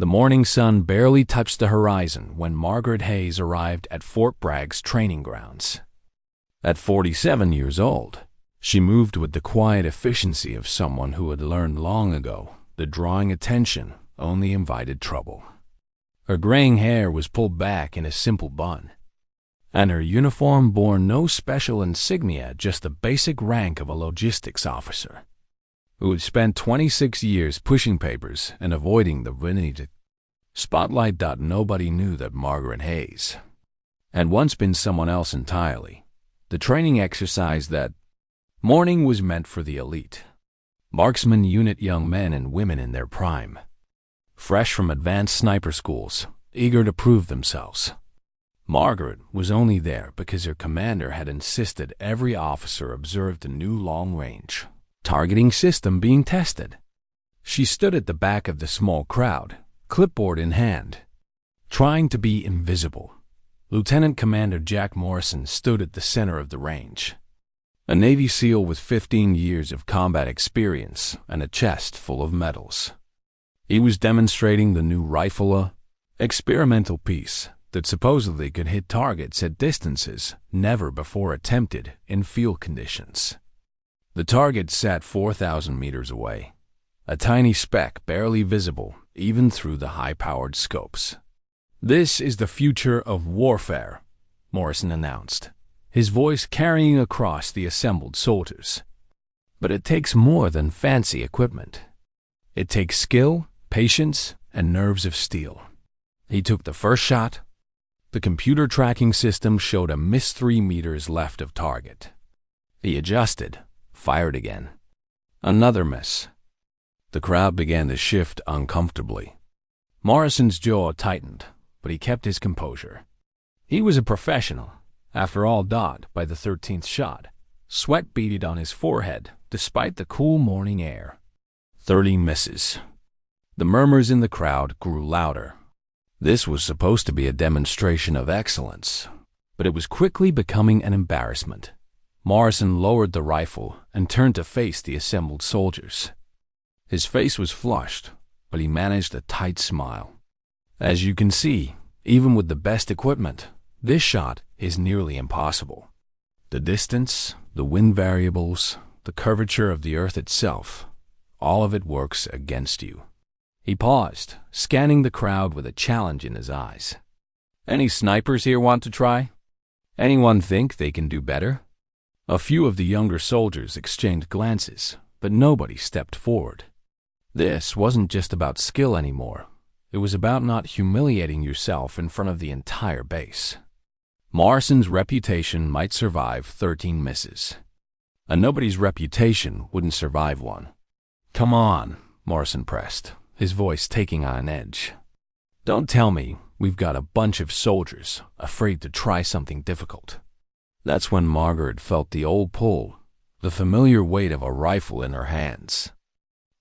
The morning sun barely touched the horizon when Margaret Hayes arrived at Fort Bragg's training grounds. At 47 years old, she moved with the quiet efficiency of someone who had learned long ago that drawing attention only invited trouble. Her graying hair was pulled back in a simple bun, and her uniform bore no special insignia, just the basic rank of a logistics officer who had spent 26 years pushing papers and avoiding the vintage spotlight. Nobody knew that Margaret Hayes had once been someone else entirely. The training exercise that morning was meant for the elite marksman unit, young men and women in their prime, fresh from advanced sniper schools, eager to prove themselves. Margaret was only there because her commander had insisted every officer observe the new long-range targeting system being tested. She stood at the back of the small crowd, clipboard in hand, trying to be invisible. Lieutenant Commander Jack Morrison stood at the center of the range, a Navy SEAL with 15 years of combat experience and a chest full of medals. He was demonstrating the new rifle, a experimental piece that supposedly could hit targets at distances never before attempted in field conditions. The target sat 4,000 meters away, a tiny speck barely visible even through the high-powered scopes. "This is the future of warfare," Morrison announced, his voice carrying across the assembled soldiers. "But it takes more than fancy equipment. It takes skill, patience, and nerves of steel." He took the first shot. The computer tracking system showed a miss 3 meters left of target. He adjusted, fired again. Another miss. The crowd began to shift uncomfortably. Morrison's jaw tightened, but he kept his composure. He was a professional, after all. By the 13th shot, sweat beaded on his forehead despite the cool morning air. 30 misses. The murmurs in the crowd grew louder. This was supposed to be a demonstration of excellence, but it was quickly becoming an embarrassment. Morrison lowered the rifle and turned to face the assembled soldiers. His face was flushed, but he managed a tight smile. "As you can see, even with the best equipment, this shot is nearly impossible. The distance, the wind variables, the curvature of the earth itself, all of it works against you." He paused, scanning the crowd with a challenge in his eyes. "Any snipers here want to try? Anyone think they can do better?" A few of the younger soldiers exchanged glances, but nobody stepped forward. This wasn't just about skill anymore. It was about not humiliating yourself in front of the entire base. Morrison's reputation might survive 13 misses, and nobody's reputation wouldn't survive one. "Come on," Morrison pressed, his voice taking on an edge. "Don't tell me we've got a bunch of soldiers afraid to try something difficult." That's when Margaret felt the old pull, the familiar weight of a rifle in her hands.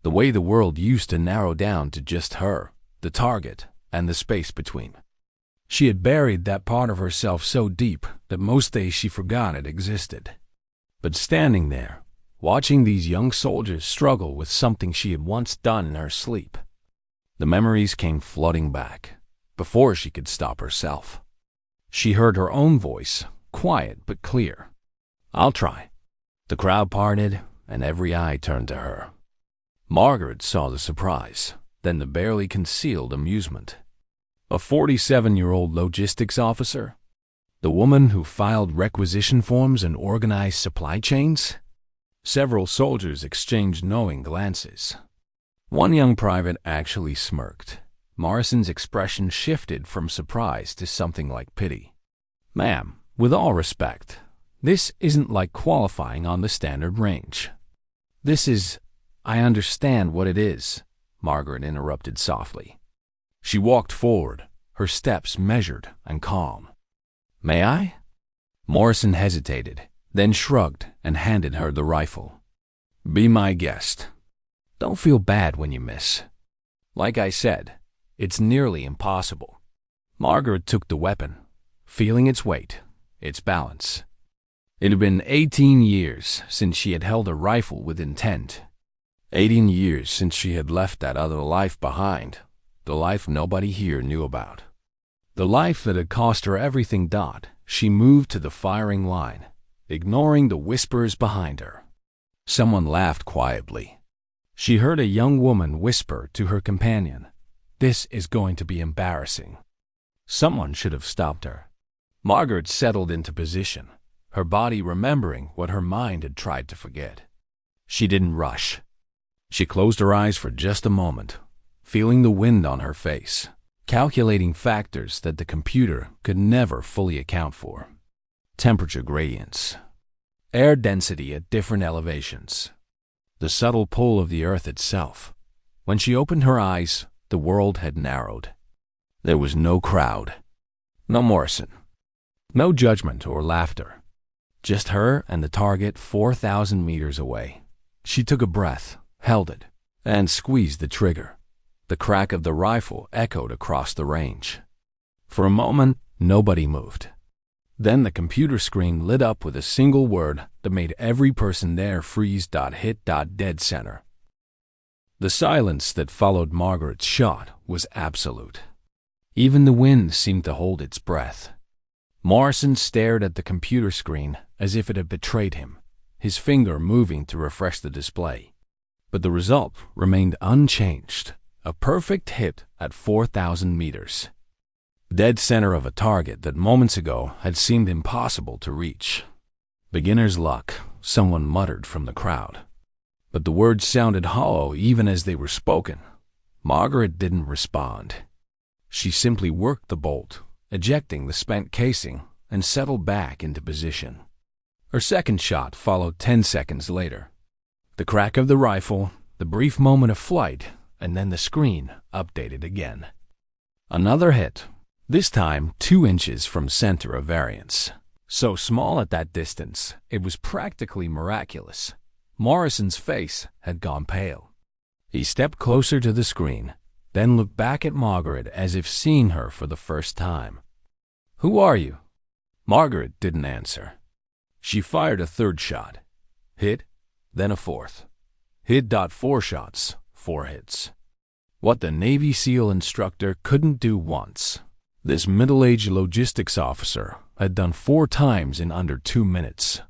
The way the world used to narrow down to just her, the target, and the space between. She had buried that part of herself so deep that most days she forgot it existed. But standing there, watching these young soldiers struggle with something she had once done in her sleep, the memories came flooding back before she could stop herself. She heard her own voice, quiet but clear. "I'll try." The crowd parted, and every eye turned to her. Margaret saw the surprise, then the barely concealed amusement. A 47-year-old logistics officer? The woman who filed requisition forms and organized supply chains? Several soldiers exchanged knowing glances. One young private actually smirked. Morrison's expression shifted from surprise to something like pity. "Ma'am, with all respect, this isn't like qualifying on the standard range. This is—" "I understand what it is," Margaret interrupted softly. She walked forward, her steps measured and calm. "May I?" Morrison hesitated, then shrugged and handed her the rifle. "Be my guest. Don't feel bad when you miss. Like I said, it's nearly impossible." Margaret took the weapon, feeling its weight, its balance. It had been 18 years since she had held a rifle with intent. 18 years since she had left that other life behind, the life nobody here knew about. The life that had cost her everything. She moved to the firing line, ignoring the whispers behind her. Someone laughed quietly. She heard a young woman whisper to her companion, "This is going to be embarrassing." Someone should have stopped her. Margaret settled into position, her body remembering what her mind had tried to forget. She didn't rush. She closed her eyes for just a moment, feeling the wind on her face, calculating factors that the computer could never fully account for. Temperature gradients, air density at different elevations, the subtle pull of the earth itself. When she opened her eyes, the world had narrowed. There was no crowd, no Morrison, no judgment or laughter. Just her and the target 4,000 meters away. She took a breath, held it, and squeezed the trigger. The crack of the rifle echoed across the range. For a moment, nobody moved. Then the computer screen lit up with a single word that made every person there freeze. Hit. Dead center. The silence that followed Margaret's shot was absolute. Even the wind seemed to hold its breath. Morrison stared at the computer screen as if it had betrayed him, his finger moving to refresh the display. But the result remained unchanged, a perfect hit at 4,000 meters. Dead center of a target that moments ago had seemed impossible to reach. Beginner's luck, someone muttered from the crowd. But the words sounded hollow even as they were spoken. Margaret didn't respond. She simply worked the bolt, ejecting the spent casing, and settled back into position. Her second shot followed 10 seconds later. The crack of the rifle, the brief moment of flight, and then the screen updated again. Another hit, this time 2 inches from center of variance. So small at that distance, it was practically miraculous. Morrison's face had gone pale. He stepped closer to the screen, then looked back at Margaret as if seeing her for the first time. "Who are you?" Margaret didn't answer. She fired a third shot. Hit, then a fourth. Hit. 4 shots, 4 hits. What the Navy SEAL instructor couldn't do once, this middle-aged logistics officer had done 4 times in under 2 minutes.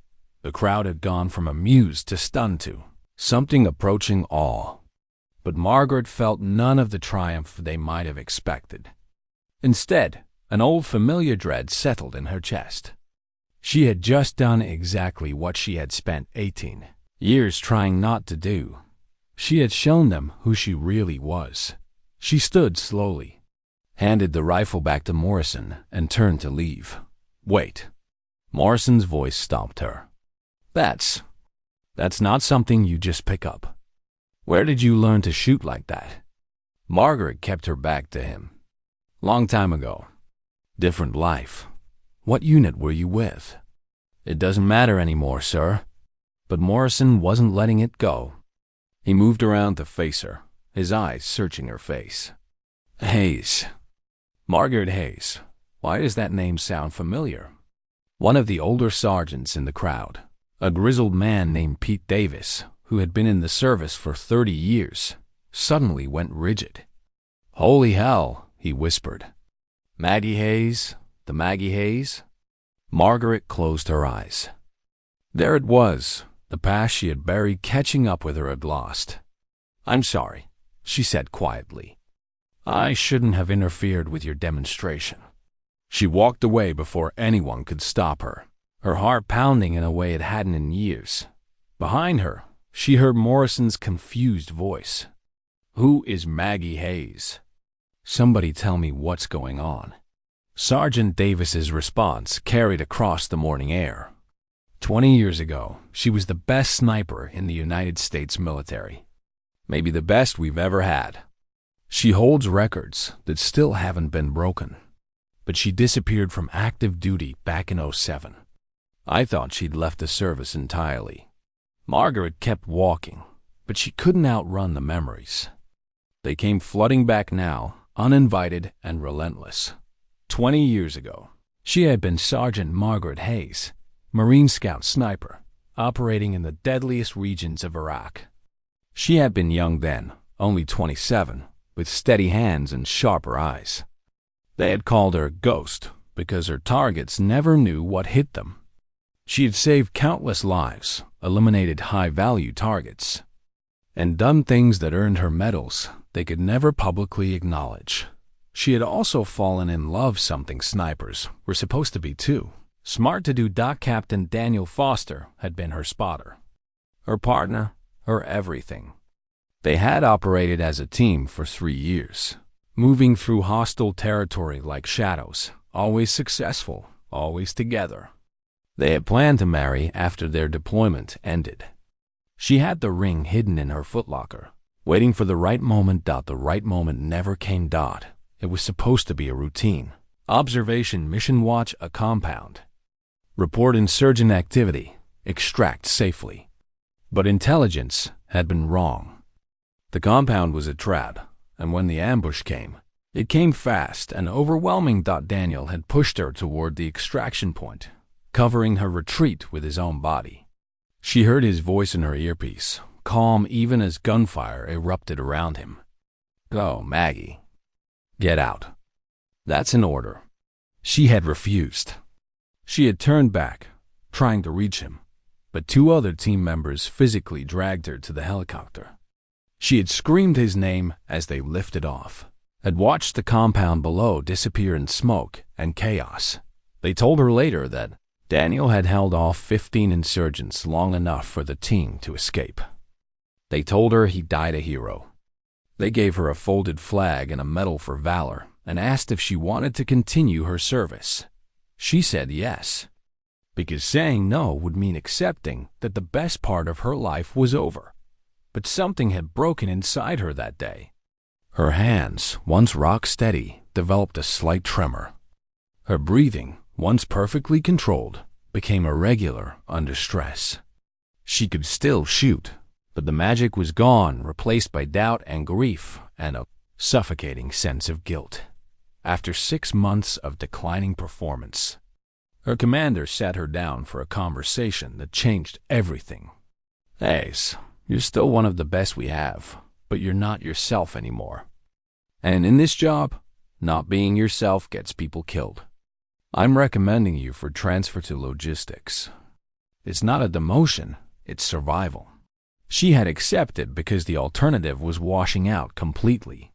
The crowd had gone from amused to stunned to something approaching awe. But Margaret felt none of the triumph they might have expected. Instead, an old familiar dread settled in her chest. She had just done exactly what she had spent 18 years trying not to do. She had shown them who she really was. She stood slowly, handed the rifle back to Morrison, and turned to leave. "Wait." Morrison's voice stopped her. That's not something you just pick up. Where did you learn to shoot like that?" Margaret kept her back to him. "Long time ago. Different life. What unit were you with?" "It doesn't matter anymore, sir." But Morrison wasn't letting it go. He moved around to face her, his eyes searching her face. "Hayes. Margaret Hayes. Why does that name sound familiar?" One of the older sergeants in the crowd, a grizzled man named Pete Davis, who had been in the service for 30 years, suddenly went rigid. "Holy hell," he whispered. "Maggie Hayes? The Maggie Hayes?" Margaret closed her eyes. There it was, the past she had buried catching up with her at last. "I'm sorry," she said quietly. "I shouldn't have interfered with your demonstration." She walked away before anyone could stop her, her heart pounding in a way it hadn't in years. Behind her, she heard Morrison's confused voice. "Who is Maggie Hayes? Somebody tell me what's going on." Sergeant Davis's response carried across the morning air. 20 years ago, she was the best sniper in the United States military. Maybe the best we've ever had. She holds records that still haven't been broken. But she disappeared from active duty back in '07. I thought she'd left the service entirely. Margaret kept walking, but she couldn't outrun the memories. They came flooding back now, uninvited and relentless. 20 years ago, she had been Sergeant Margaret Hayes, Marine Scout sniper, operating in the deadliest regions of Iraq. She had been young then, only 27, with steady hands and sharper eyes. They had called her Ghost because her targets never knew what hit them. She had saved countless lives, eliminated high-value targets, and done things that earned her medals they could never publicly acknowledge. She had also fallen in love, something snipers were supposed to be too. Smart to do Dock Captain Daniel Foster had been her spotter, her partner, her everything. They had operated as a team for 3 years, moving through hostile territory like shadows, always successful, always together. They had planned to marry after their deployment ended. She had the ring hidden in her footlocker, waiting for the right moment. The right moment never came. It was supposed to be a routine. Observation mission: watch a compound. Report insurgent activity. Extract safely. But intelligence had been wrong. The compound was a trap, and when the ambush came, it came fast and overwhelming. Daniel had pushed her toward the extraction point, covering her retreat with his own body. She heard his voice in her earpiece, calm even as gunfire erupted around him. "Go, Maggie. Get out." "That's an order." She had refused. She had turned back, trying to reach him, but 2 other team members physically dragged her to the helicopter. She had screamed his name as they lifted off, had watched the compound below disappear in smoke and chaos. They told her later that Daniel had held off 15 insurgents long enough for the team to escape. They told her he died a hero. They gave her a folded flag and a medal for valor and asked if she wanted to continue her service. She said yes, because saying no would mean accepting that the best part of her life was over. But something had broken inside her that day. Her hands, once rock steady, developed a slight tremor. Her breathing, once perfectly controlled, became irregular under stress. She could still shoot, but the magic was gone, replaced by doubt and grief and a suffocating sense of guilt. After 6 months of declining performance, her commander sat her down for a conversation that changed everything. "Hayes, you're still one of the best we have, but you're not yourself anymore. And in this job, not being yourself gets people killed. I'm recommending you for transfer to logistics. It's not a demotion, it's survival." She had accepted because the alternative was washing out completely.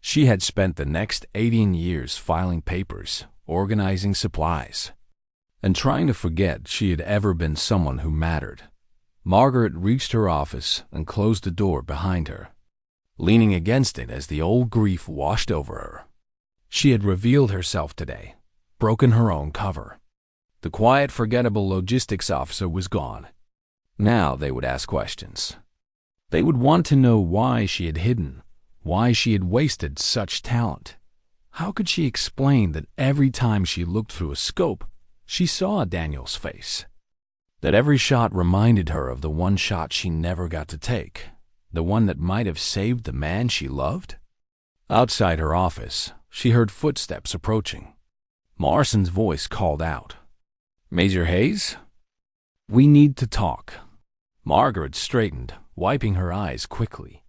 She had spent the next 18 years filing papers, organizing supplies, and trying to forget she had ever been someone who mattered. Margaret reached her office and closed the door behind her, leaning against it as the old grief washed over her. She had revealed herself today, broken her own cover. The quiet, forgettable logistics officer was gone. Now they would ask questions. They would want to know why she had hidden, why she had wasted such talent. How could she explain that every time she looked through a scope, she saw Daniel's face? That every shot reminded her of the one shot she never got to take, the one that might have saved the man she loved? Outside her office, she heard footsteps approaching. Morrison's voice called out, "Major Hayes? We need to talk." Margaret straightened, wiping her eyes quickly.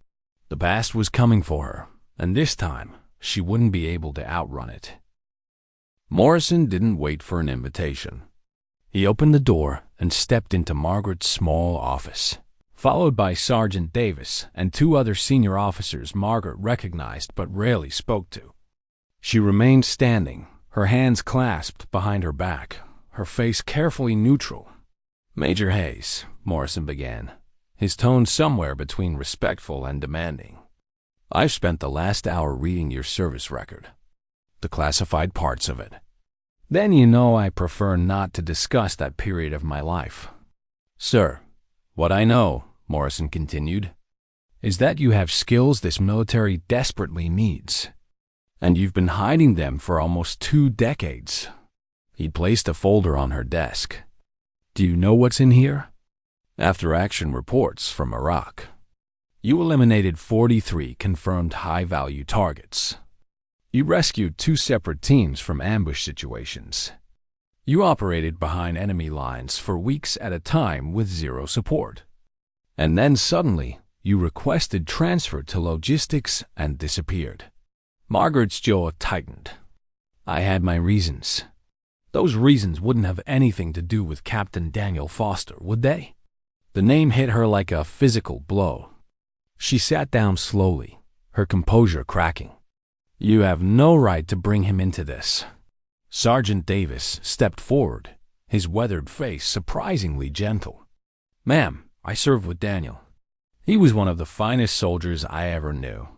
The past was coming for her, and this time she wouldn't be able to outrun it. Morrison didn't wait for an invitation. He opened the door and stepped into Margaret's small office, followed by Sergeant Davis and 2 other senior officers Margaret recognized but rarely spoke to. She remained standing, her hands clasped behind her back, her face carefully neutral. "Major Hayes," Morrison began, his tone somewhere between respectful and demanding. "I've spent the last hour reading your service record, the classified parts of it. Then you know I prefer not to discuss that period of my life. Sir, what I know," Morrison continued, "is that you have skills this military desperately needs, and you've been hiding them for almost 2 decades." He placed a folder on her desk. "Do you know what's in here? After-action reports from Iraq. You eliminated 43 confirmed high-value targets. You rescued 2 separate teams from ambush situations. You operated behind enemy lines for weeks at a time with 0 support. And then suddenly, You requested transfer to logistics and disappeared." Margaret's jaw tightened. "I had my reasons." "Those reasons wouldn't have anything to do with Captain Daniel Foster, would they?" The name hit her like a physical blow. She sat down slowly, her composure cracking. "You have no right to bring him into this." Sergeant Davis stepped forward, his weathered face surprisingly gentle. "Ma'am, I served with Daniel. He was one of the finest soldiers I ever knew.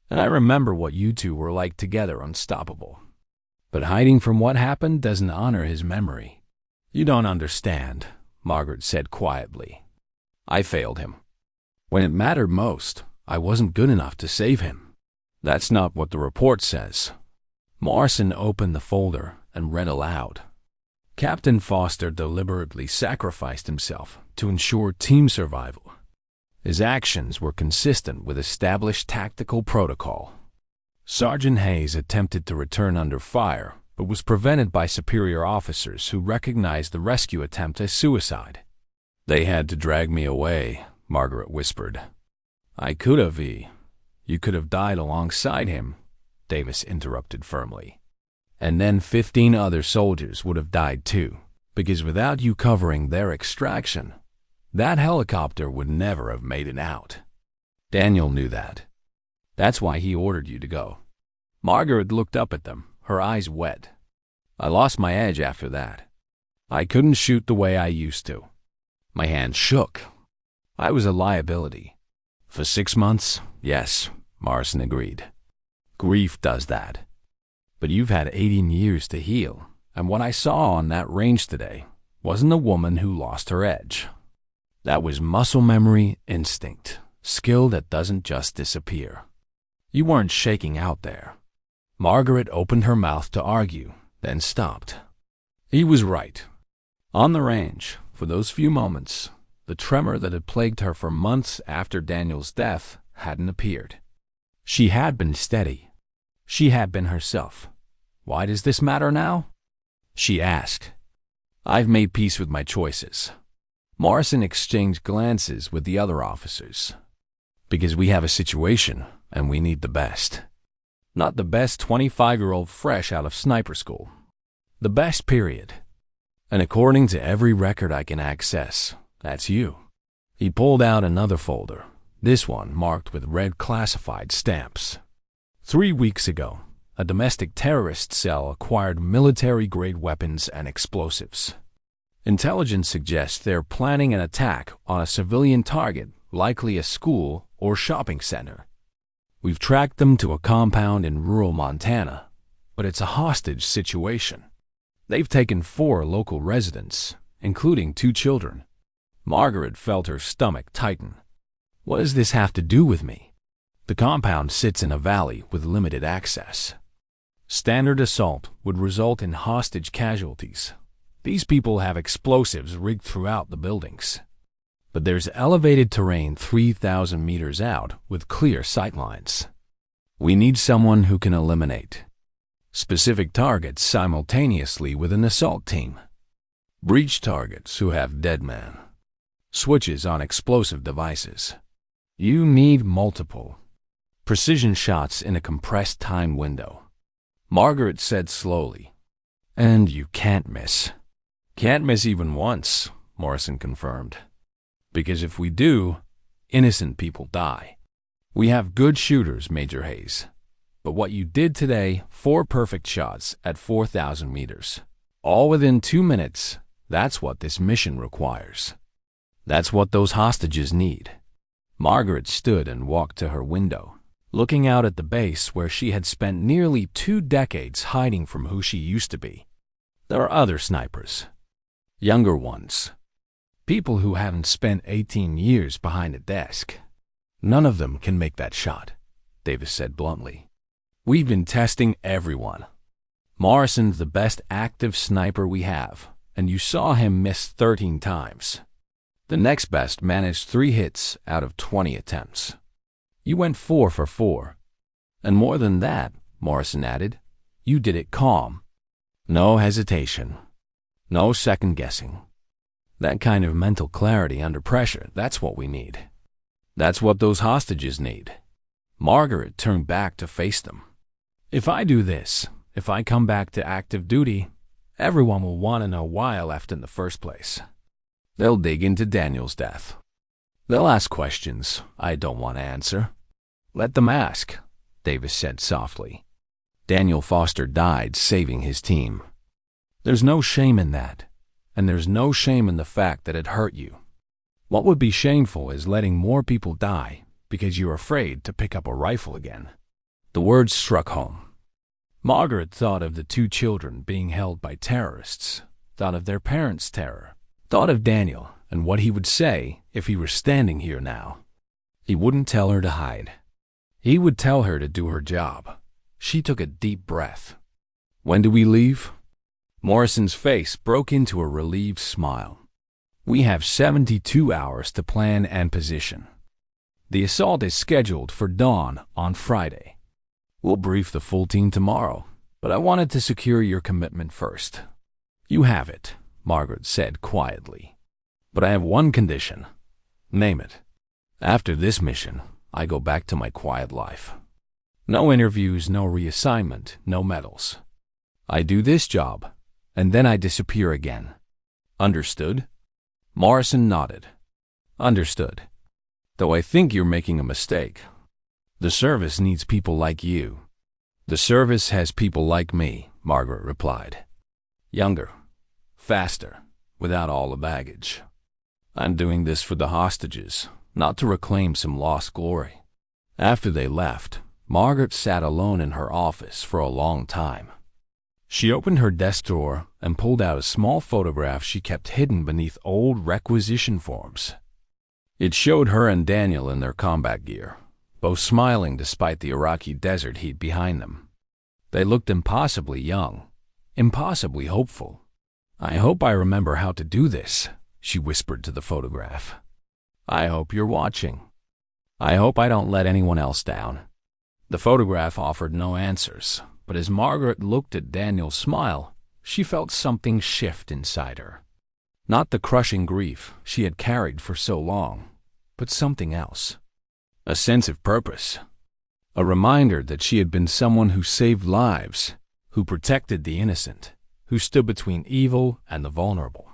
And I remember what you two were like together, unstoppable. But hiding from what happened doesn't honor his memory." "You don't understand," Margaret said quietly. "I failed him. When it mattered most, I wasn't good enough to save him." "That's not what the report says." Morrison opened the folder and read aloud. "Captain Foster deliberately sacrificed himself to ensure team survival. His actions were consistent with established tactical protocol. Sergeant Hayes attempted to return under fire, but was prevented by superior officers who recognized the rescue attempt as suicide." "They had to drag me away," Margaret whispered. "I could have, You could have died alongside him," Davis interrupted firmly. "And then 15 other soldiers would have died too, because without you covering their extraction, that helicopter would never have made it out. Daniel knew that. That's why he ordered you to go." Margaret looked up at them, her eyes wet. "I lost my edge after that. I couldn't shoot the way I used to. My hands shook. I was a liability." "For 6 months, yes," Morrison agreed. "Grief does that. But you've had 18 years to heal, and what I saw on that range today wasn't a woman who lost her edge. That was muscle memory, instinct, skill that doesn't just disappear. You weren't shaking out there." Margaret opened her mouth to argue, then stopped. He was right. On the range, for those few moments, the tremor that had plagued her for months after Daniel's death hadn't appeared. She had been steady. She had been herself. "Why does this matter now?" she asked. "I've made peace with my choices." Morrison exchanged glances with the other officers. "Because we have a situation, and we need the best. Not the best 25-year-old fresh out of sniper school. The best, period. And according to every record I can access, that's you." He pulled out another folder, this one marked with red classified stamps. 3 weeks ago, a domestic terrorist cell acquired military-grade weapons and explosives. Intelligence suggests they're planning an attack on a civilian target, likely a school or shopping center. We've tracked them to a compound in rural Montana, but it's a hostage situation. They've taken 4 local residents, including 2 children. Margaret felt her stomach tighten. What does this have to do with me? The compound sits in a valley with limited access. Standard assault would result in hostage casualties. These people have explosives rigged throughout the buildings. But there's elevated terrain 3,000 meters out with clear sightlines. We need someone who can eliminate specific targets simultaneously with an assault team. Breach targets who have dead man. Switches on explosive devices. You need multiple precision shots in a compressed time window. Margaret said slowly, "And you can't miss." "Can't miss even once," Morrison confirmed. "Because if we do, innocent people die. We have good shooters, Major Hayes. But what you did today, 4 perfect shots at 4,000 meters, all within 2 minutes, that's what this mission requires. That's what those hostages need." Margaret stood and walked to her window, looking out at the base where she had spent nearly 2 decades hiding from who she used to be. There are other snipers. Younger ones. People who haven't spent 18 years behind a desk. None of them can make that shot, Davis said bluntly. "We've been testing everyone. Morrison's the best active sniper we have, and you saw him miss 13 times. The next best managed 3 hits out of 20 attempts. You went 4 for 4. And more than that," Morrison added, "you did it calm. No hesitation. No second guessing. That kind of mental clarity under pressure, that's what we need." That's what those hostages need. Margaret turned back to face them. If I do this, if I come back to active duty, everyone will want to know why I left in the first place. They'll dig into Daniel's death. They'll ask questions I don't want to answer. Let them ask, Davis said softly. Daniel Foster died saving his team. There's no shame in that, and there's no shame in the fact that it hurt you. What would be shameful is letting more people die because you're afraid to pick up a rifle again. The words struck home. Margaret thought of the two children being held by terrorists, thought of their parents' terror, thought of Daniel and what he would say if he were standing here now. He wouldn't tell her to hide. He would tell her to do her job. She took a deep breath. When do we leave? Morrison's face broke into a relieved smile. We have 72 hours to plan and position. The assault is scheduled for dawn on Friday. We'll brief the full team tomorrow, but I wanted to secure your commitment first. You have it, Margaret said quietly. But I have one condition. Name it. After this mission, I go back to my quiet life. No interviews, no reassignment, no medals. I do this job, and then I disappear again. Understood? Morrison nodded. Understood. Though I think you're making a mistake. The service needs people like you. The service has people like me, Margaret replied. Younger, faster, without all the baggage. I'm doing this for the hostages, not to reclaim some lost glory. After they left, Margaret sat alone in her office for a long time. She opened her desk drawer and pulled out a small photograph she kept hidden beneath old requisition forms. It showed her and Daniel in their combat gear, both smiling despite the Iraqi desert heat behind them. They looked impossibly young, impossibly hopeful. I hope I remember how to do this, she whispered to the photograph. I hope you're watching. I hope I don't let anyone else down. The photograph offered no answers, but as Margaret looked at Daniel's smile, she felt something shift inside her. Not the crushing grief she had carried for so long, but something else. A sense of purpose. A reminder that she had been someone who saved lives, who protected the innocent, who stood between evil and the vulnerable.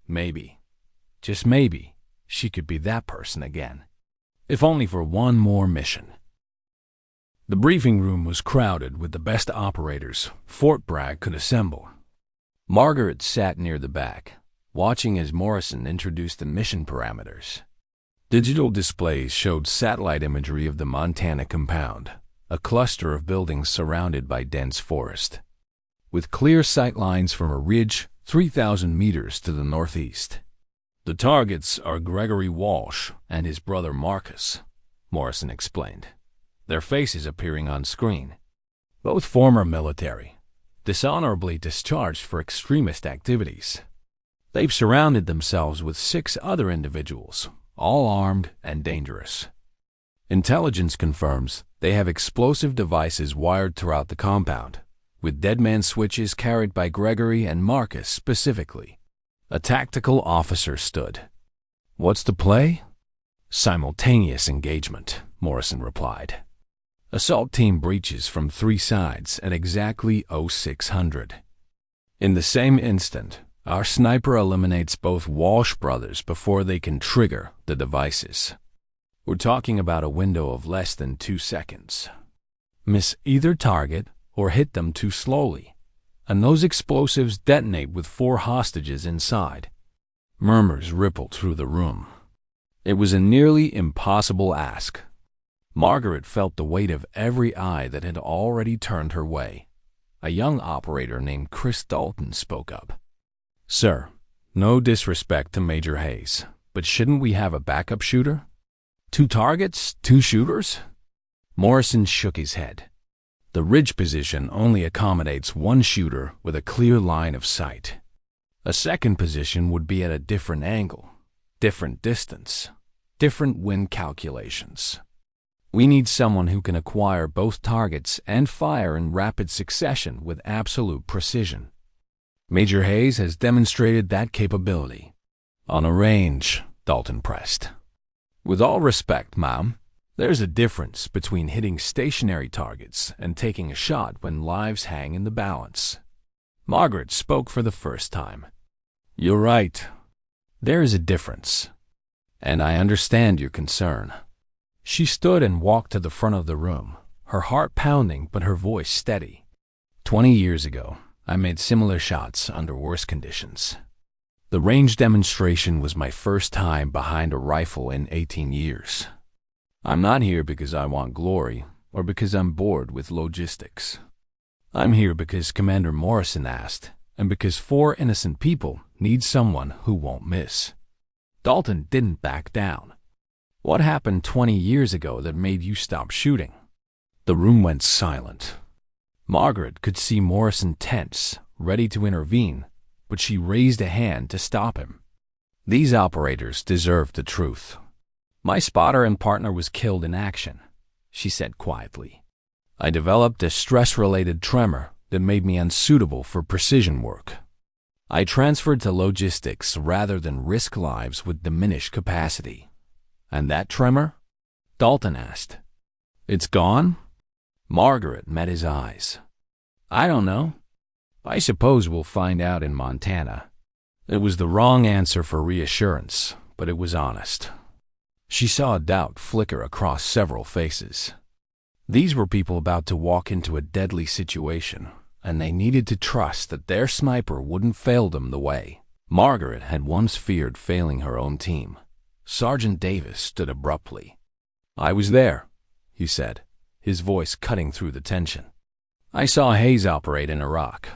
Maybe, just maybe, she could be that person again, if only for one more mission. The briefing room was crowded with the best operators Fort Bragg could assemble. Margaret sat near the back, watching as Morrison introduced the mission parameters. Digital displays showed satellite imagery of the Montana compound, a cluster of buildings surrounded by dense forest, with clear sight lines from a ridge 3,000 meters to the northeast. The targets are Gregory Walsh and his brother Marcus, Morrison explained, their faces appearing on screen. Both former military, dishonorably discharged for extremist activities. They've surrounded themselves with 6 other individuals, all armed and dangerous. Intelligence confirms they have explosive devices wired throughout the compound, with deadman switches carried by Gregory and Marcus specifically. A tactical officer stood. What's the play? Simultaneous engagement, Morrison replied. Assault team breaches from 3 sides at exactly 0600. In the same instant, our sniper eliminates both Walsh brothers before they can trigger the devices. We're talking about a window of less than 2 seconds. Miss either target or hit them too slowly, and those explosives detonate with 4 hostages inside. Murmurs rippled through the room. It was a nearly impossible ask. Margaret felt the weight of every eye that had already turned her way. A young operator named Chris Dalton spoke up. Sir, no disrespect to Major Hayes, but shouldn't we have a backup shooter? 2 targets, 2 shooters? Morrison shook his head. The ridge position only accommodates 1 shooter with a clear line of sight. A second position would be at a different angle, different distance, different wind calculations. We need someone who can acquire both targets and fire in rapid succession with absolute precision. Major Hayes has demonstrated that capability. On a range, Dalton pressed. With all respect, Mom, there's a difference between hitting stationary targets and taking a shot when lives hang in the balance. Margaret spoke for the first time. You're right. There is a difference. And I understand your concern. She stood and walked to the front of the room, her heart pounding but her voice steady. 20 years ago, I made similar shots under worse conditions. The range demonstration was my first time behind a rifle in 18 years. I'm not here because I want glory or because I'm bored with logistics. I'm here because Commander Morrison asked, and because 4 innocent people need someone who won't miss. Dalton didn't back down. What happened 20 years ago that made you stop shooting? The room went silent. Margaret could see Morrison tense, ready to intervene, but she raised a hand to stop him. These operators deserved the truth. My spotter and partner was killed in action, she said quietly. I developed a stress-related tremor that made me unsuitable for precision work. I transferred to logistics rather than risk lives with diminished capacity. And that tremor? Dalton asked. It's gone? Margaret met his eyes. I don't know. I suppose we'll find out in Montana. It was the wrong answer for reassurance, but it was honest. She saw doubt flicker across several faces. These were people about to walk into a deadly situation, and they needed to trust that their sniper wouldn't fail them the way Margaret had once feared failing her own team. Sergeant Davis stood abruptly. I was there, he said, his voice cutting through the tension. I saw Hayes operate in Iraq.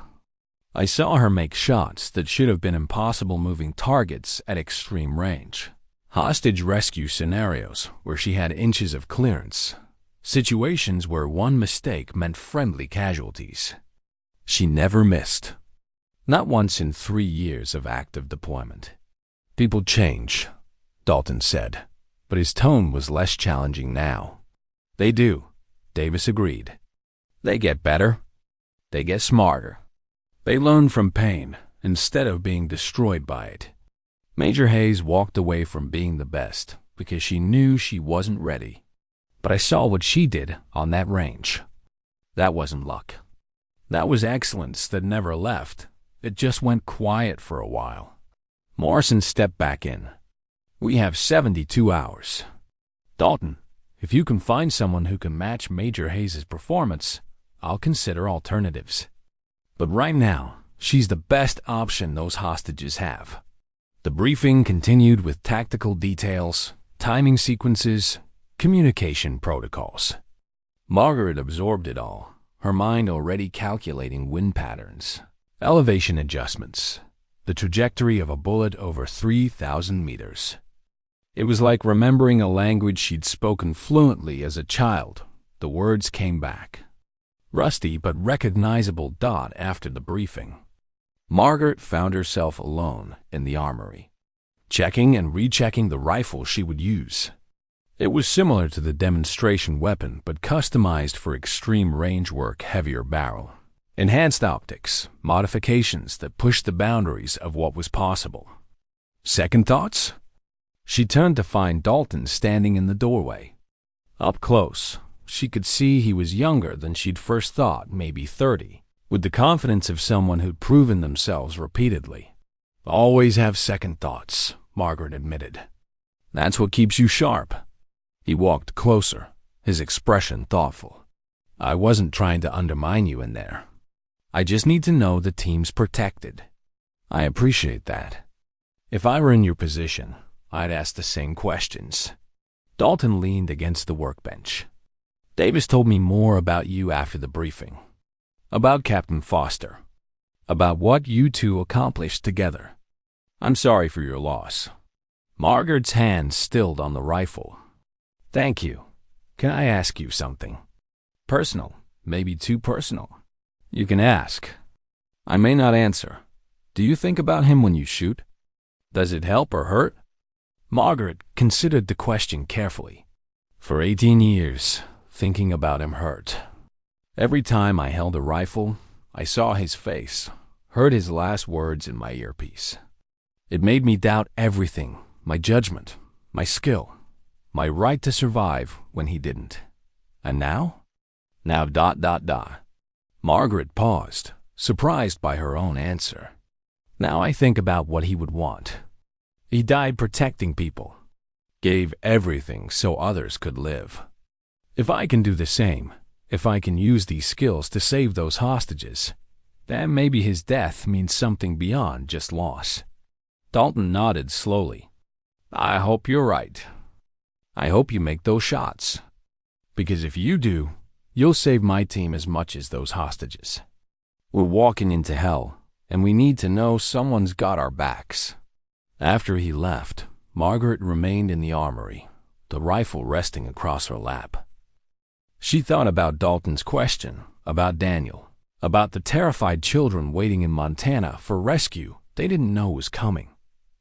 I saw her make shots that should have been impossible moving targets at extreme range. Hostage rescue scenarios where she had inches of clearance. Situations where one mistake meant friendly casualties. She never missed. Not once in 3 years of active deployment. People change, Dalton said, but his tone was less challenging now. They do, Davis agreed. They get better. They get smarter. They learn from pain instead of being destroyed by it. Major Hayes walked away from being the best because she knew she wasn't ready. But I saw what she did on that range. That wasn't luck. That was excellence that never left. It just went quiet for a while. Morrison stepped back in. We have 72 hours. Dalton, if you can find someone who can match Major Hayes' performance, I'll consider alternatives. But right now, she's the best option those hostages have. The briefing continued with tactical details, timing sequences, communication protocols. Margaret absorbed it all, her mind already calculating wind patterns, elevation adjustments, the trajectory of a bullet over 3,000 meters. It was like remembering a language she'd spoken fluently as a child. The words came back. Rusty but recognizable dot after the briefing. Margaret found herself alone in the armory, checking and rechecking the rifle she would use. It was similar to the demonstration weapon but customized for extreme range work, heavier barrel. Enhanced optics, modifications that pushed the boundaries of what was possible. Second thoughts? She turned to find Dalton standing in the doorway. Up close, she could see he was younger than she'd first thought, maybe 30, with the confidence of someone who'd proven themselves repeatedly. Always have second thoughts, Margaret admitted. That's what keeps you sharp. He walked closer, his expression thoughtful. I wasn't trying to undermine you in there. I just need to know the team's protected. I appreciate that. If I were in your position, I'd ask the same questions. Dalton leaned against the workbench. Davis told me more about you after the briefing. About Captain Foster. About what you two accomplished together. I'm sorry for your loss. Margaret's hand stilled on the rifle. Thank you. Can I ask you something? Personal, maybe too personal. You can ask. I may not answer. Do you think about him when you shoot? Does it help or hurt? Margaret considered the question carefully. For 18 years, thinking about him hurt. Every time I held a rifle, I saw his face, heard his last words in my earpiece. It made me doubt everything, my judgment, my skill. My right to survive when he didn't. And now? Now ... Margaret paused, surprised by her own answer. Now I think about what he would want. He died protecting people. Gave everything so others could live. If I can do the same, if I can use these skills to save those hostages, then maybe his death means something beyond just loss. Dalton nodded slowly. I hope you're right. I hope you make those shots. Because if you do, you'll save my team as much as those hostages. We're walking into hell, and we need to know someone's got our backs. After he left, Margaret remained in the armory, the rifle resting across her lap. She thought about Dalton's question, about Daniel, about the terrified children waiting in Montana for rescue they didn't know was coming.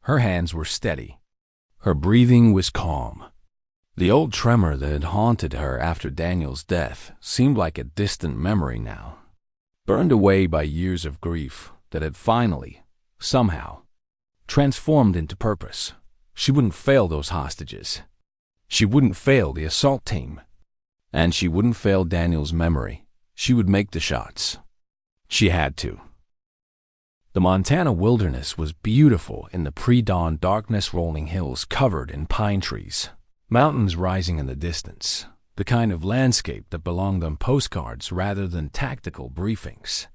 Her hands were steady. Her breathing was calm. The old tremor that had haunted her after Daniel's death seemed like a distant memory now, burned away by years of grief that had finally, somehow, transformed into purpose. She wouldn't fail those hostages. She wouldn't fail the assault team. And she wouldn't fail Daniel's memory. She would make the shots. She had to. The Montana wilderness was beautiful in the pre-dawn darkness, rolling hills covered in pine trees, mountains rising in the distance, the kind of landscape that belonged on postcards rather than tactical briefings.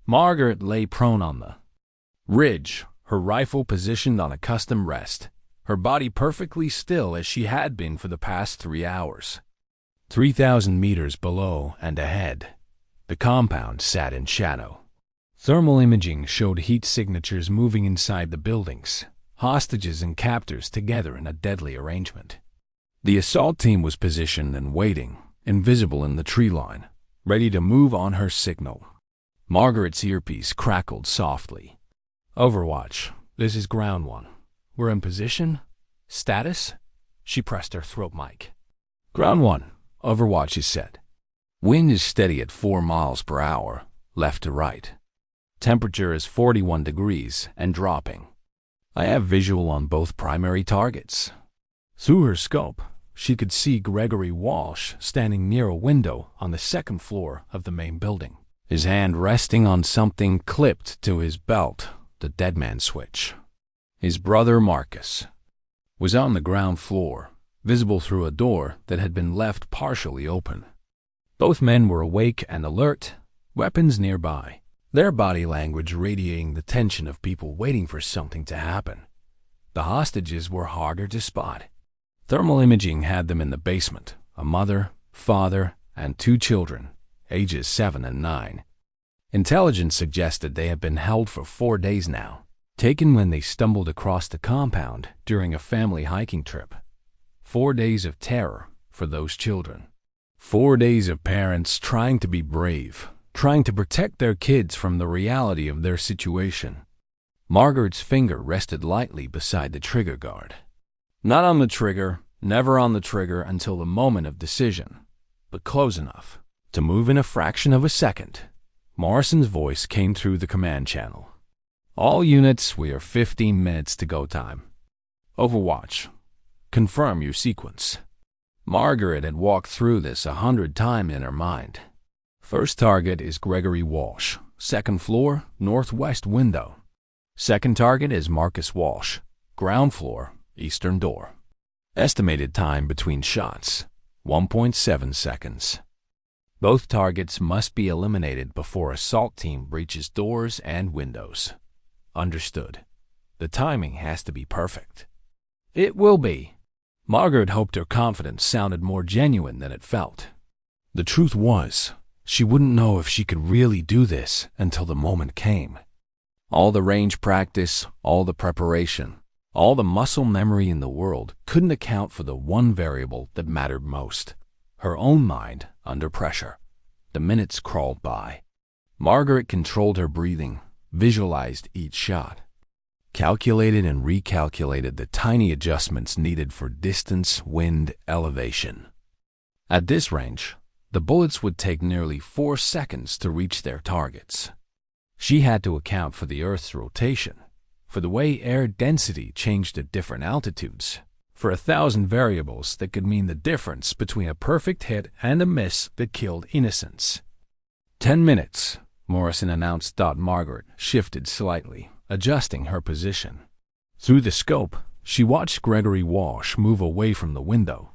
Margaret lay prone on the ridge, her rifle positioned on a custom rest, her body perfectly still as she had been for the past 3 hours. 3,000 meters below and ahead, the compound sat in shadow. Thermal imaging showed heat signatures moving inside the buildings, hostages and captors together in a deadly arrangement. The assault team was positioned and waiting, invisible in the tree line, ready to move on her signal. Margaret's earpiece crackled softly. Overwatch, this is Ground 1. We're in position? Status? She pressed her throat mic. Ground 1, Overwatch is set. Wind is steady at 4 miles per hour, left to right. Temperature is 41 degrees and dropping. I have visual on both primary targets. Through her scope, she could see Gregory Walsh standing near a window on the 2nd floor of the main building, his hand resting on something clipped to his belt, the dead man switch. His brother Marcus was on the ground floor, visible through a door that had been left partially open. Both men were awake and alert, weapons nearby, their body language radiating the tension of people waiting for something to happen. The hostages were harder to spot. Thermal imaging had them in the basement, a mother, father, and 2 children, ages 7 and 9. Intelligence suggested they had been held for 4 days now, taken when they stumbled across the compound during a family hiking trip. 4 days of terror for those children. 4 days of parents trying to be brave, trying to protect their kids from the reality of their situation. Margaret's finger rested lightly beside the trigger guard. Not on the trigger, never on the trigger until the moment of decision, but close enough to move in a fraction of a second. Morrison's voice came through the command channel. All units, we are 15 minutes to go time. Overwatch, confirm your sequence. Margaret had walked through this 100 times in her mind. First target is Gregory Walsh, 2nd floor, northwest window. Second target is Marcus Walsh, ground floor, eastern door. Estimated time between shots, 1.7 seconds. Both targets must be eliminated before assault team breaches doors and windows. Understood. The timing has to be perfect. It will be. Margaret hoped her confidence sounded more genuine than it felt. The truth was, she wouldn't know if she could really do this until the moment came. All the range practice, all the preparation, all the muscle memory in the world couldn't account for the one variable that mattered most, her own mind under pressure. The minutes crawled by. Margaret controlled her breathing, visualized each shot, calculated and recalculated the tiny adjustments needed for distance, wind, elevation. At this range, the bullets would take nearly 4 seconds to reach their targets. She had to account for the Earth's rotation, for the way air density changed at different altitudes, for 1,000 variables that could mean the difference between a perfect hit and a miss that killed innocents. 10 minutes, Morrison announced. Margaret shifted slightly, adjusting her position. Through the scope, she watched Gregory Walsh move away from the window,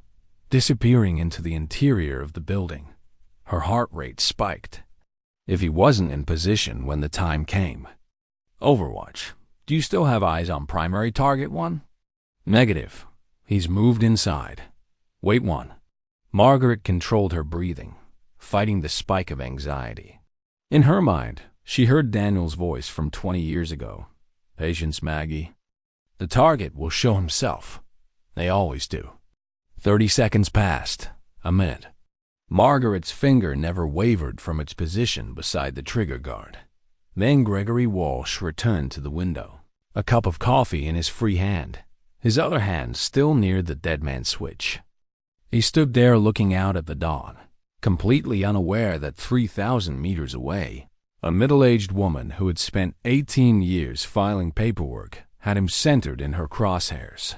disappearing into the interior of the building. Her heart rate spiked. If he wasn't in position when the time came. Overwatch, do you still have eyes on primary target 1? Negative. He's moved inside. Wait 1. Margaret controlled her breathing, fighting the spike of anxiety. In her mind, she heard Daniel's voice from 20 years ago. Patience, Maggie. The target will show himself. They always do. 30 seconds passed. A minute. Margaret's finger never wavered from its position beside the trigger guard. Then Gregory Walsh returned to the window, a cup of coffee in his free hand, his other hand still near the dead man's switch. He stood there looking out at the dawn, completely unaware that 3,000 meters away, a middle-aged woman who had spent 18 years filing paperwork had him centered in her crosshairs.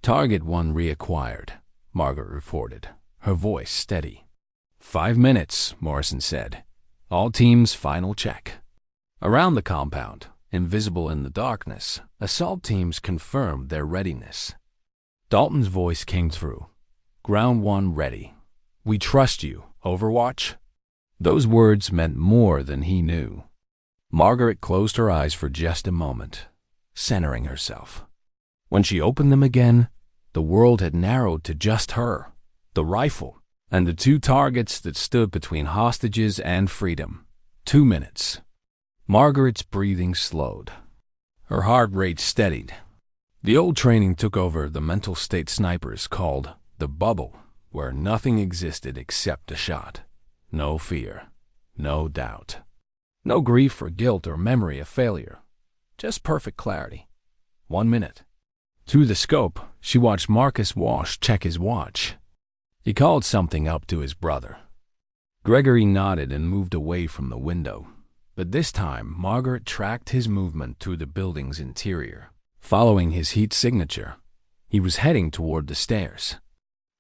Target 1 reacquired, Margaret reported, her voice steady. 5 minutes, Morrison said. All teams final check. Around the compound, invisible in the darkness, assault teams confirmed their readiness. Dalton's voice came through. Ground 1 ready. We trust you, Overwatch. Those words meant more than he knew. Margaret closed her eyes for just a moment, centering herself. When she opened them again, the world had narrowed to just her, the rifle, and the 2 targets that stood between hostages and freedom. 2 minutes. Margaret's breathing slowed. Her heart rate steadied. The old training took over the mental state snipers called the bubble, where nothing existed except a shot. No fear. No doubt. No grief or guilt or memory of failure. Just perfect clarity. 1 minute. Through the scope, she watched Marcus Walsh check his watch. He called something up to his brother. Gregory nodded and moved away from the window, but this time Margaret tracked his movement through the building's interior. Following his heat signature, he was heading toward the stairs.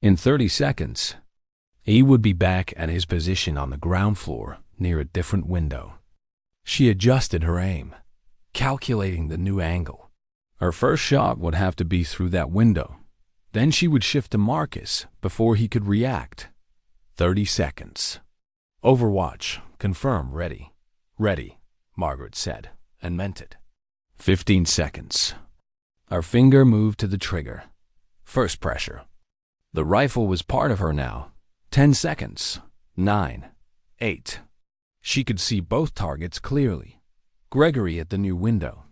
In 30 seconds, he would be back at his position on the ground floor near a different window. She adjusted her aim, calculating the new angle. Her first shot would have to be through that window. Then she would shift to Marcus before he could react. 30 seconds. Overwatch, confirm, ready. Ready, Margaret said, and meant it. 15 seconds. Her finger moved to the trigger. First pressure. The rifle was part of her now. 10 seconds. 9. 8. She could see both targets clearly. Gregory at the new window.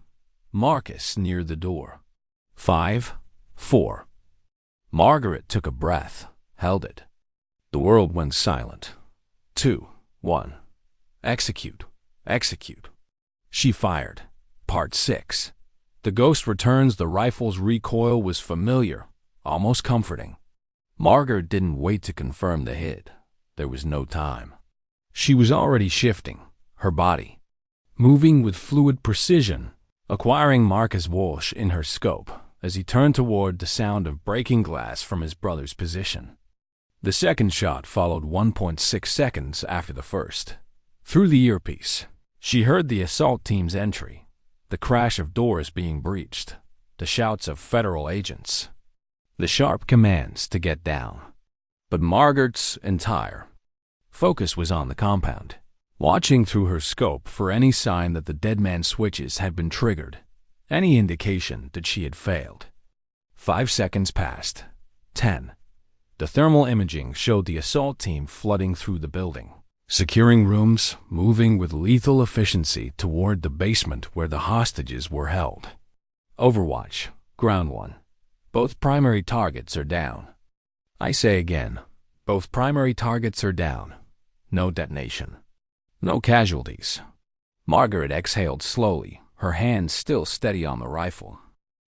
Marcus near the door. 5. 4. Margaret took a breath, held it. The world went silent. 2. 1. Execute. Execute. She fired. Part 6. The ghost returns. The rifle's recoil was familiar, almost comforting. Margaret didn't wait to confirm the hit. There was no time. She was already shifting, her body, moving with fluid precision, acquiring Marcus Walsh in her scope as he turned toward the sound of breaking glass from his brother's position. The second shot followed 1.6 seconds after the first. Through the earpiece, she heard the assault team's entry, the crash of doors being breached, the shouts of federal agents, the sharp commands to get down. But Margaret's entire focus was on the compound, watching through her scope for any sign that the dead man's switches had been triggered, any indication that she had failed. 5 seconds passed. 10. The thermal imaging showed the assault team flooding through the building, securing rooms, moving with lethal efficiency toward the basement where the hostages were held. Overwatch, Ground 1. Both primary targets are down. I say again, both primary targets are down. No detonation. No casualties. Margaret exhaled slowly, her hands still steady on the rifle.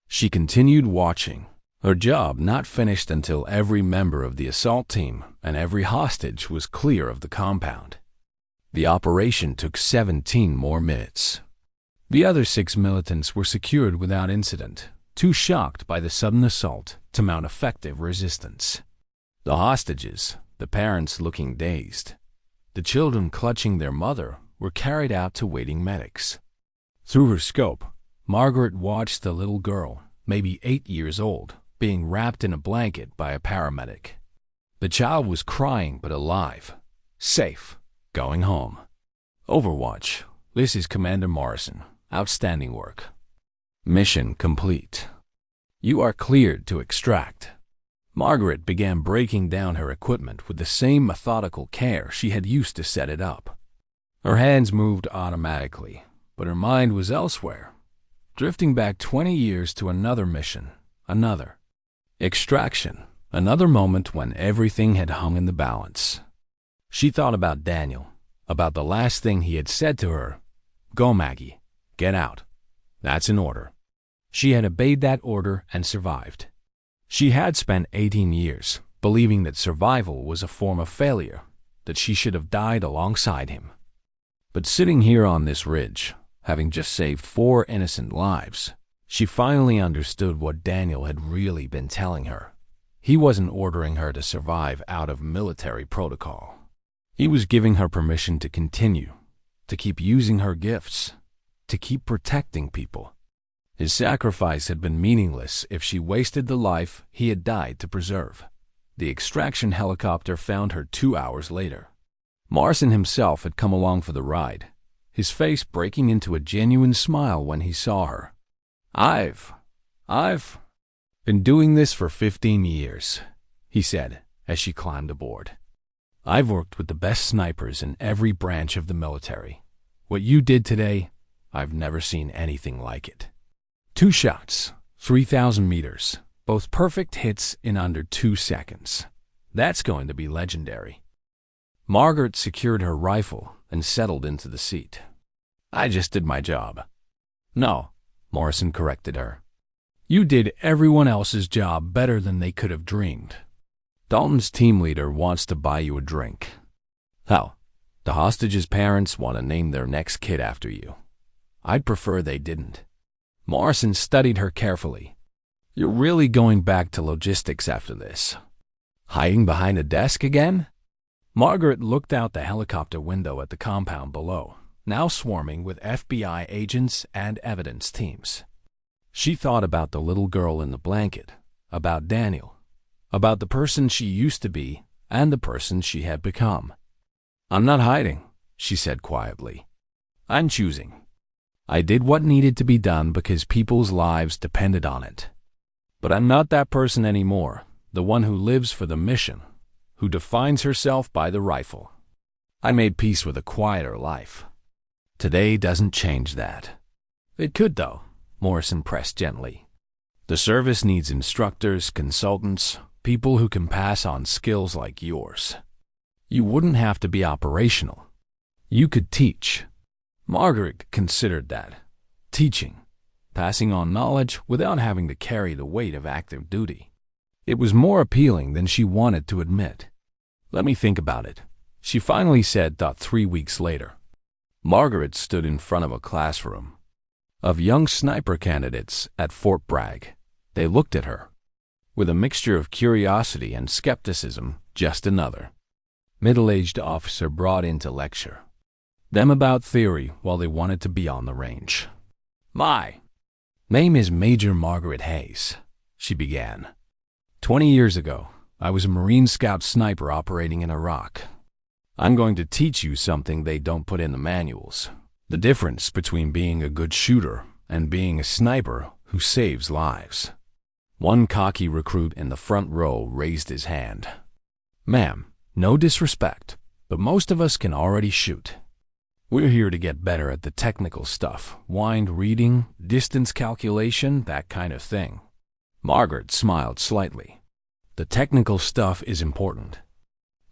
She continued watching, her job not finished until every member of the assault team and every hostage was clear of the compound. The operation took 17 more minutes. The other 6 militants were secured without incident, too shocked by the sudden assault to mount effective resistance. The hostages, the parents looking dazed, the children clutching their mother, were carried out to waiting medics. Through her scope, Margaret watched the little girl, maybe 8 years old, being wrapped in a blanket by a paramedic. The child was crying but alive, safe, going home. Overwatch. This is Commander Morrison. Outstanding work. Mission complete. You are cleared to extract. Margaret began breaking down her equipment with the same methodical care she had used to set it up. Her hands moved automatically, but her mind was elsewhere, drifting back 20 years to another mission, another extraction, another moment when everything had hung in the balance. She thought about Daniel, about the last thing he had said to her. Go, Maggie. Get out. That's an order. She had obeyed that order and survived. She had spent 18 years believing that survival was a form of failure, that she should have died alongside him. But sitting here on this ridge, having just saved 4 innocent lives, she finally understood what Daniel had really been telling her. He wasn't ordering her to survive out of military protocol. He was giving her permission to continue, to keep using her gifts, to keep protecting people. His sacrifice had been meaningless if she wasted the life he had died to preserve. The extraction helicopter found her 2 hours later. Morrison himself had come along for the ride, his face breaking into a genuine smile when he saw her. I've been doing this for 15 years, he said as she climbed aboard. I've worked with the best snipers in every branch of the military. What you did today, I've never seen anything like it. 2 shots, 3,000 meters, both perfect hits in under 2 seconds. That's going to be legendary. Margaret secured her rifle and settled into the seat. I just did my job. No, Morrison corrected her. You did everyone else's job better than they could have dreamed. Dalton's team leader wants to buy you a drink. Hell, the hostages' parents want to name their next kid after you. I'd prefer they didn't. Morrison studied her carefully. You're really going back to logistics after this? Hiding behind a desk again? Margaret looked out the helicopter window at the compound below, now swarming with FBI agents and evidence teams. She thought about the little girl in the blanket, about Daniel, about the person she used to be and the person she had become. I'm not hiding, she said quietly. I'm choosing. I did what needed to be done because people's lives depended on it. But I'm not that person anymore, the one who lives for the mission, who defines herself by the rifle. I made peace with a quieter life. Today doesn't change that. It could, though, Morrison pressed gently. The service needs instructors, consultants, people who can pass on skills like yours. You wouldn't have to be operational. You could teach. Margaret considered that. Teaching. Passing on knowledge without having to carry the weight of active duty. It was more appealing than she wanted to admit. Let me think about it, she finally said 3 weeks later. Margaret stood in front of a classroom of young sniper candidates at Fort Bragg. They looked at her with a mixture of curiosity and skepticism. Just another middle-aged officer brought in to lecture them about theory while they wanted to be on the range. My name is Major Margaret Hayes, she began. 20 years ago, I was a Marine Scout sniper operating in Iraq. I'm going to teach you something they don't put in the manuals. The difference between being a good shooter and being a sniper who saves lives. One cocky recruit in the front row raised his hand. Ma'am, no disrespect, but most of us can already shoot. We're here to get better at the technical stuff, wind reading, distance calculation, that kind of thing. Margaret smiled slightly. The technical stuff is important.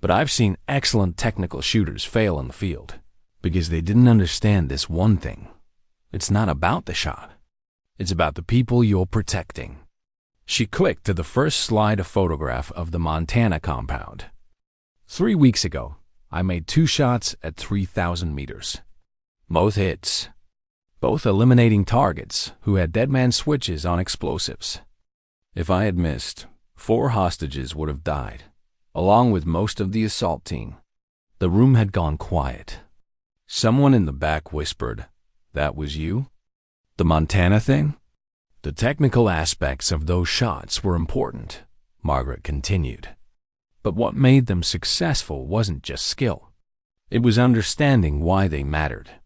But I've seen excellent technical shooters fail in the field because they didn't understand this one thing. It's not about the shot. It's about the people you're protecting. She clicked to the first slide, a photograph of the Montana compound. 3 weeks ago, I made 2 shots at 3,000 meters. Both hits. both eliminating targets who had deadman switches on explosives. If I had missed, 4 hostages would have died, along with most of the assault team. The room had gone quiet. Someone in the back whispered, "That was you?" "The Montana thing?" "The technical aspects of those shots were important," Margaret continued. "But what made them successful wasn't just skill. It was understanding why they mattered.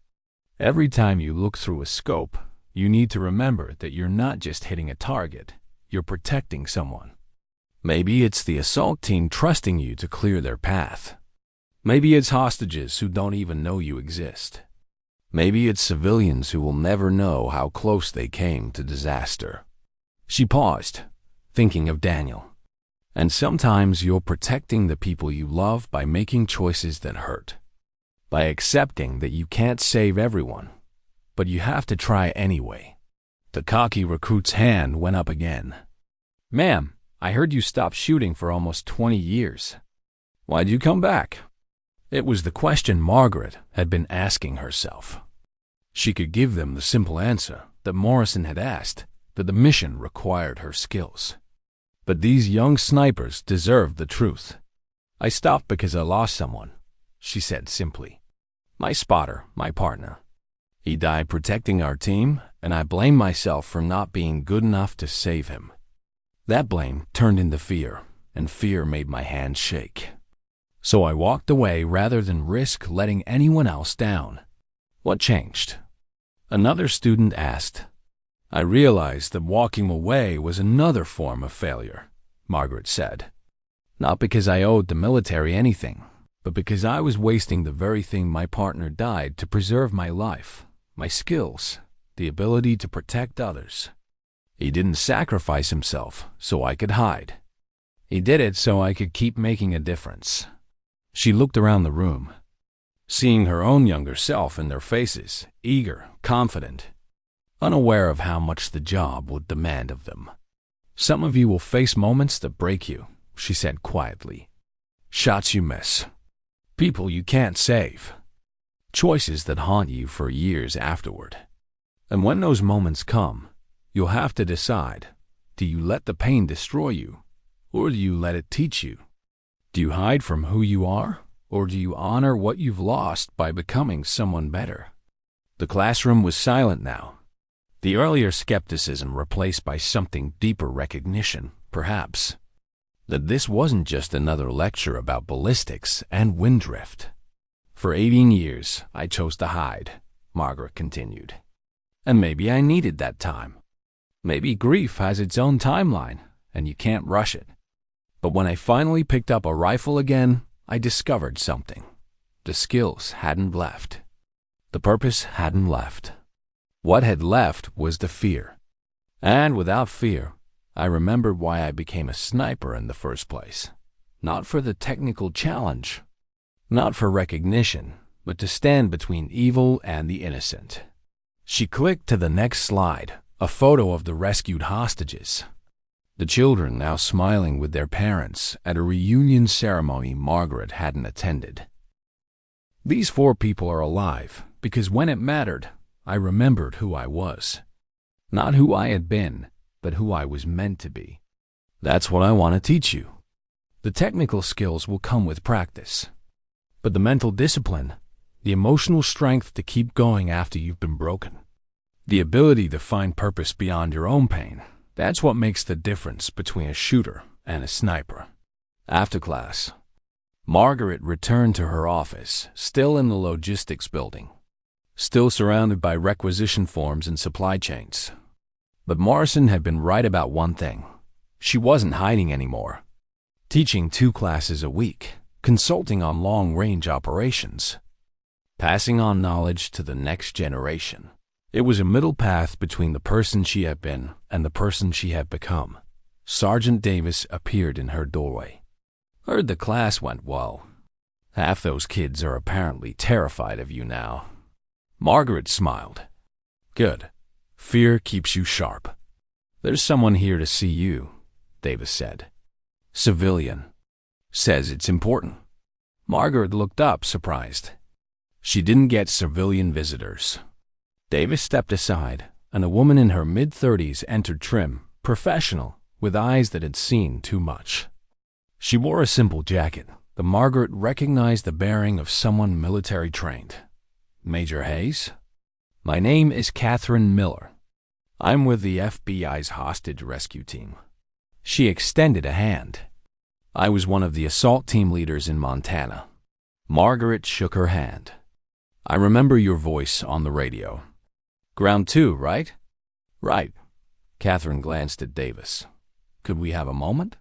Every time you look through a scope, you need to remember that you're not just hitting a target, you're protecting someone. Maybe it's the assault team trusting you to clear their path. Maybe it's hostages who don't even know you exist. Maybe it's civilians who will never know how close they came to disaster." She paused, thinking of Daniel. "And sometimes you're protecting the people you love by making choices that hurt. By accepting that you can't save everyone, but you have to try anyway." The cocky recruit's hand went up again. "Ma'am, I heard you stopped shooting for almost 20 years. Why'd you come back?" It was the question Margaret had been asking herself. She could give them the simple answer that Morrison had asked, that the mission required her skills. But these young snipers deserved the truth. "I stopped because I lost someone," she said simply. "My spotter, my partner. He died protecting our team, and I blame myself for not being good enough to save him." That blame turned into fear, and fear made my hands shake. So I walked away rather than risk letting anyone else down. "What changed?" Another student asked. "I realized that walking away was another form of failure," Margaret said. "Not because I owed the military anything, but because I was wasting the very thing my partner died to preserve: my life, my skills, the ability to protect others. He didn't sacrifice himself so I could hide. He did it so I could keep making a difference." She looked around the room, seeing her own younger self in their faces, eager, confident, unaware of how much the job would demand of them. "Some of you will face moments that break you," she said quietly. "Shots you miss. People you can't save. Choices that haunt you for years afterward. And when those moments come, you'll have to decide, do you let the pain destroy you, or do you let it teach you? Do you hide from who you are, or do you honor what you've lost by becoming someone better?" The classroom was silent now, the earlier skepticism replaced by something deeper: recognition, perhaps, that this wasn't just another lecture about ballistics and wind drift. "For 18 years, I chose to hide," Margaret continued. "And maybe I needed that time. Maybe grief has its own timeline, and you can't rush it. But when I finally picked up a rifle again, I discovered something. The skills hadn't left. The purpose hadn't left. What had left was the fear. And without fear, I remembered why I became a sniper in the first place. Not for the technical challenge, not for recognition, but to stand between evil and the innocent." She clicked to the next slide, a photo of the rescued hostages. The children now smiling with their parents at a reunion ceremony Margaret hadn't attended. "These 4 people are alive because when it mattered, I remembered who I was. Not who I had been, but who I was meant to be. That's what I want to teach you. The technical skills will come with practice, but the mental discipline, the emotional strength to keep going after you've been broken, the ability to find purpose beyond your own pain, that's what makes the difference between a shooter and a sniper." After class, Margaret returned to her office, still in the logistics building, still surrounded by requisition forms and supply chains. But Morrison had been right about one thing. She wasn't hiding anymore. Teaching 2 classes a week, consulting on long-range operations, passing on knowledge to the next generation. It was a middle path between the person she had been and the person she had become. Sergeant Davis appeared in her doorway. "Heard the class went well. Half those kids are apparently terrified of you now." Margaret smiled. "Good. Fear keeps you sharp." "There's someone here to see you," Davis said. "Civilian. Says it's important." Margaret looked up, surprised. She didn't get civilian visitors. Davis stepped aside, and a woman in her mid-30s entered trim, professional, with eyes that had seen too much. She wore a simple jacket, but Margaret recognized the bearing of someone military-trained. "Major Hayes? My name is Catherine Miller. I'm with the FBI's hostage rescue team." She extended a hand. "I was one of the assault team leaders in Montana." Margaret shook her hand. "I remember your voice on the radio. Ground 2, right?" "Right." Catherine glanced at Davis. "Could we have a moment?"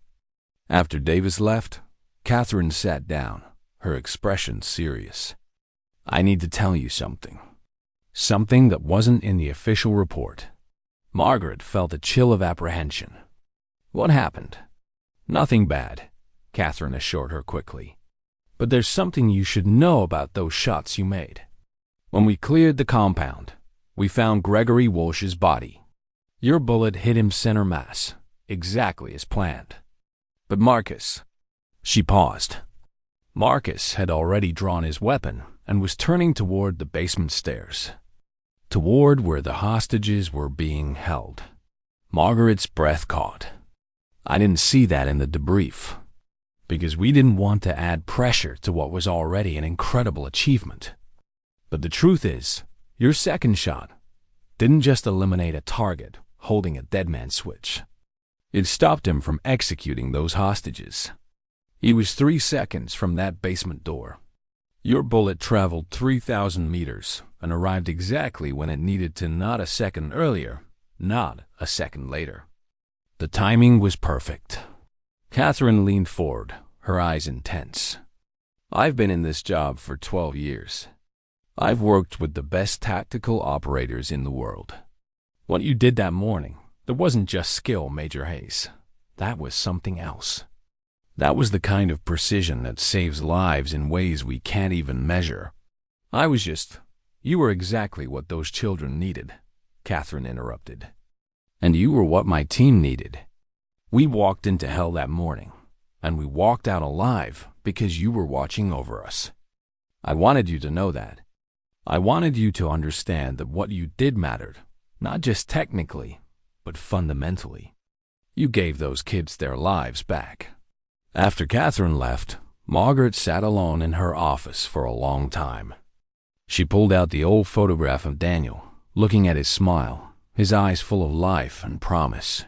After Davis left, Catherine sat down, her expression serious. "I need to tell you something. Something that wasn't in the official report." Margaret felt a chill of apprehension. "What happened?" "Nothing bad," Catherine assured her quickly. "But there's something you should know about those shots you made. When we cleared the compound, we found Gregory Walsh's body. Your bullet hit him center mass, exactly as planned. But Marcus..." She paused. Marcus had already drawn his weapon and was turning toward the basement stairs, toward where the hostages were being held. Margaret's breath caught. "I didn't see that in the debrief, because we didn't want to add pressure to what was already an incredible achievement. But the truth is, your second shot didn't just eliminate a target holding a dead man switch. It stopped him from executing those hostages. He was 3 seconds from that basement door. Your bullet traveled 3,000 meters and arrived exactly when it needed to, not a second earlier, not a second later. The timing was perfect." Catherine leaned forward, her eyes intense. "I've been in this job for 12 years. I've worked with the best tactical operators in the world. What you did that morning, that wasn't just skill, Major Hayes. That was something else. That was the kind of precision that saves lives in ways we can't even measure." You were exactly what those children needed," Catherine interrupted. "And you were what my team needed. We walked into hell that morning, and we walked out alive because you were watching over us. I wanted you to know that. I wanted you to understand that what you did mattered, not just technically, but fundamentally. You gave those kids their lives back." After Catherine left, Margaret sat alone in her office for a long time. She pulled out the old photograph of Daniel, looking at his smile, his eyes full of life and promise.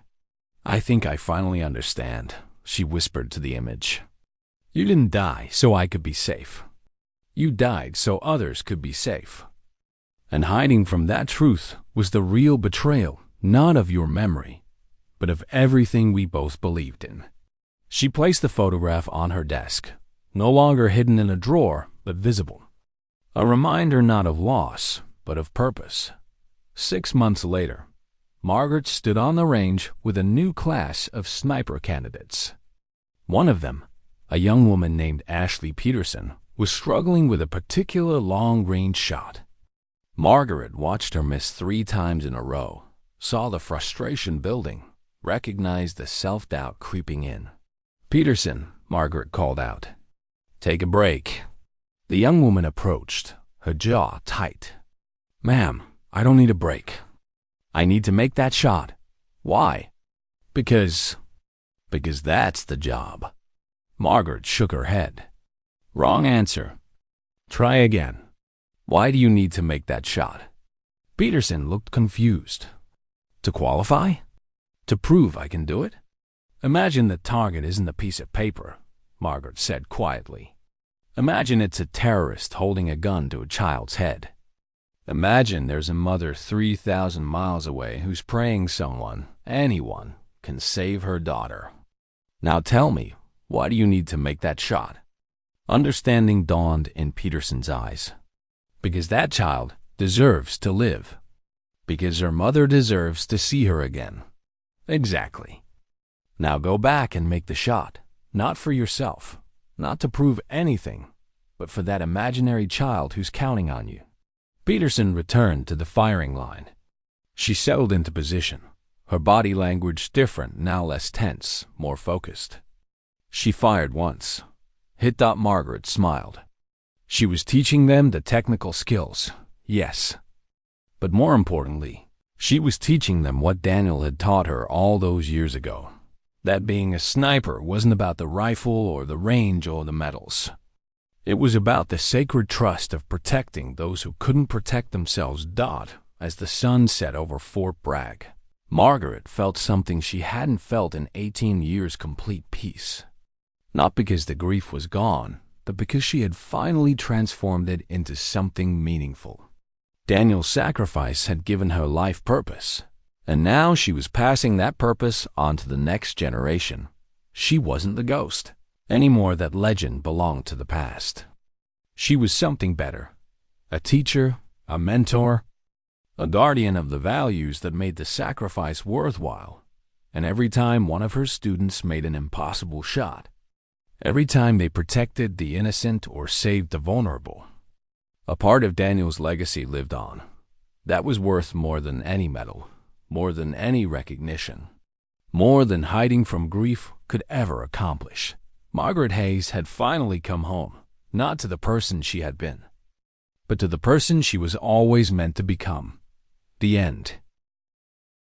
"I think I finally understand," she whispered to the image. "You didn't die so I could be safe. You died so others could be safe. And hiding from that truth was the real betrayal, not of your memory, but of everything we both believed in." She placed the photograph on her desk, no longer hidden in a drawer, but visible. A reminder not of loss, but of purpose. 6 months later, Margaret stood on the range with a new class of sniper candidates. One of them, a young woman named Ashley Peterson, was struggling with a particular long-range shot. Margaret watched her miss 3 times in a row, saw the frustration building, recognized the self-doubt creeping in. "Peterson," Margaret called out. "Take a break." The young woman approached, her jaw tight. "Ma'am, I don't need a break. I need to make that shot." "Why?" Because that's the job." Margaret shook her head. "Wrong answer. Try again. Why do you need to make that shot?" Peterson looked confused. "To qualify? To prove I can do it?" "Imagine the target isn't a piece of paper," Margaret said quietly. "Imagine it's a terrorist holding a gun to a child's head. Imagine there's a mother 3,000 miles away who's praying someone, anyone, can save her daughter. Now tell me, why do you need to make that shot?" Understanding dawned in Peterson's eyes. "Because that child deserves to live. Because her mother deserves to see her again." "Exactly. Now go back and make the shot, not for yourself, not to prove anything, but for that imaginary child who's counting on you." Peterson returned to the firing line. She settled into position, her body language different, now less tense, more focused. She fired once. Hit. Margaret smiled. She was teaching them the technical skills, yes, But more importantly, she was teaching them what Daniel had taught her all those years ago. That being a sniper wasn't about the rifle or the range or the medals. It was about the sacred trust of protecting those who couldn't protect themselves. As the sun set over Fort Bragg, Margaret felt something she hadn't felt in 18 years: complete peace. Not because the grief was gone, but because she had finally transformed it into something meaningful. Daniel's sacrifice had given her life purpose, and now she was passing that purpose on to the next generation. She wasn't the ghost anymore. That legend belonged to the past. She was something better: a teacher, a mentor, a guardian of the values that made the sacrifice worthwhile. And every time one of her students made an impossible shot, every time they protected the innocent or saved the vulnerable, a part of Daniel's legacy lived on. That was worth more than any medal, more than any recognition, more than hiding from grief could ever accomplish. Margaret Hayes had finally come home, not to the person she had been, but to the person she was always meant to become. The end.